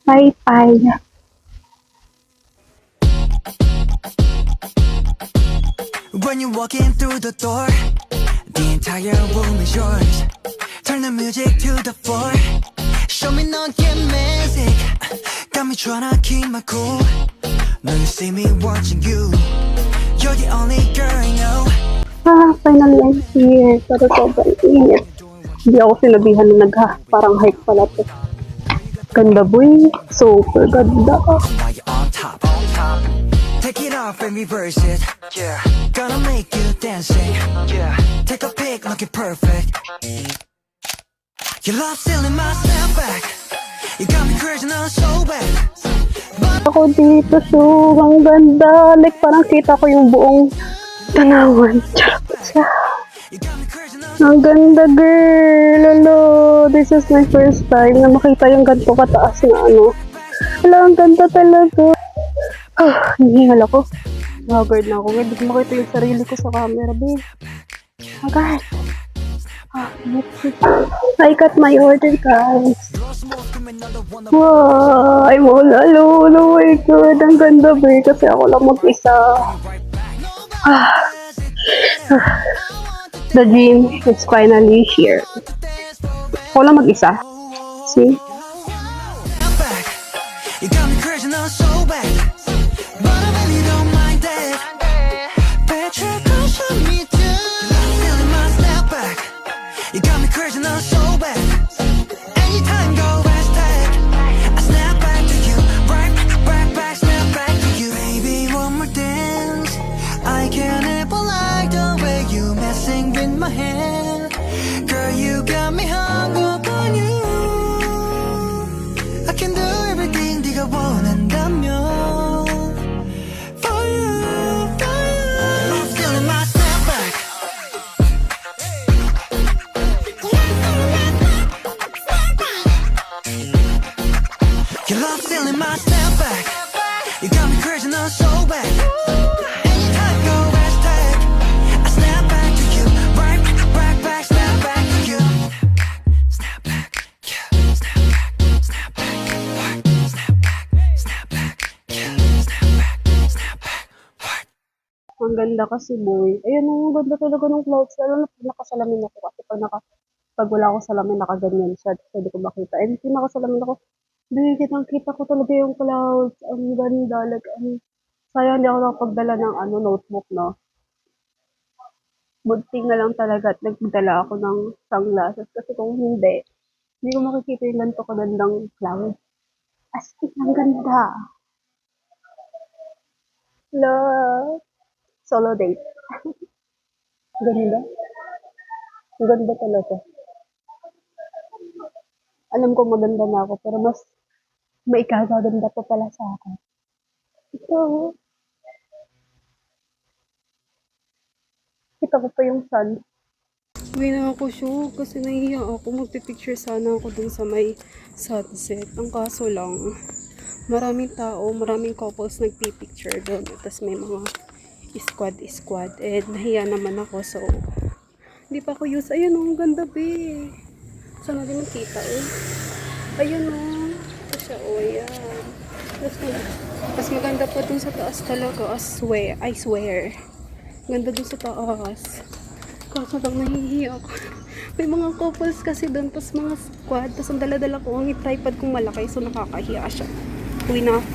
Bye-bye. When you walk in through the door, the entire room is yours. Turn the music to the floor. Show me no get music. Got me tryna keep my cool. Now you see me watching you. You're the only girl I know. Finally I'm here. Pero sobrang init. Hindi ako sinabihan na parang hike pala to. Ganda boy. Super ganda. While you're on top. Take it off and reverse it. Yeah. Gonna make you dancing. Yeah. Take a pic, looking perfect. You love stealing my step back. You got me crazy now so bad. Ako dito, so ang ganda. Like parang kita ko yung buong tanawan. Charot. You got me crazy now. Ang ganda, girl. Hello. This is my first time na makita yung ganito kataas na ano. Hello, ang ganda talaga. Hinihingal ako. Haggard na ako. Hindi ko makita yung sarili ko sa camera, babe. Haggard. I got my order, guys. Wow, I'm all alone. Oh my God. Ang ganda, babe. Kasi ako lang mag-isa. The dream is finally here. Ako lang mag-isa. See? You got me crazy now so bad. But I really don't mind that. Better go show me too. You love stealing my step back. You got me crazy now so bad. Anytime go hashtag. I snap back to you. Right back, snap back to you. Baby, one more dance. I can't ever like the way you messing with my hand. Girl, you got me hung up on you. I can do everything 네가 원한다면. For you, for you. I'm feeling my step back. You love stealing my step back. You got me crazy now so bad. Anytime go hashtag. I snap back to you. Right back, snap back to you. Snap back, yeah. Snap back, snap back. What? Snap back, snap back, yeah. Snap back, snap back. What? Ang ganda kasi, boy. Ayun, ang ganda talaga ng clouds. Lalo na pag nakasalamin ako. Kasi pag wala akong salamin, nakaganyan siya. Pwede ko makita. And yung nakasalamin ako, kitang-kita ko talaga yung clouds. Ang ganda. Like, sayang hindi ako nakapagdala ng notebook, no? Buti na lang talaga at nagdala ako ng sunglasses. Kasi kung hindi ko makikita yung ganito kagandang clouds. As in, ang ganda. Love. Solo date. Ganda. Ang ganda talaga. Alam ko maganda na ako, pero mas may ikagaganda pa pala sa akin. Ito, kita ko pa yung sun. Uwi na ako, show, kasi nahihiya ako. Magpipicture sana ako dun sa may sunset. Ang kaso lang, maraming tao, maraming couples nagpipicture doon. Tapos may mga squad. And nahiya naman ako, so hindi pa ako use. Ayun, ang ganda, be. Saan natin makita, eh? Ayun, ito siya, ayan. Mas maganda pa dun sa taas talaga, I swear. Ganda dun sa taas. Kaso lang nahihiya ako. May mga couples kasi dun, pas mga squad. Tapos ang dala-dala ko ang tripod kong malaki, so nakakahiya siya. Uwi na ako.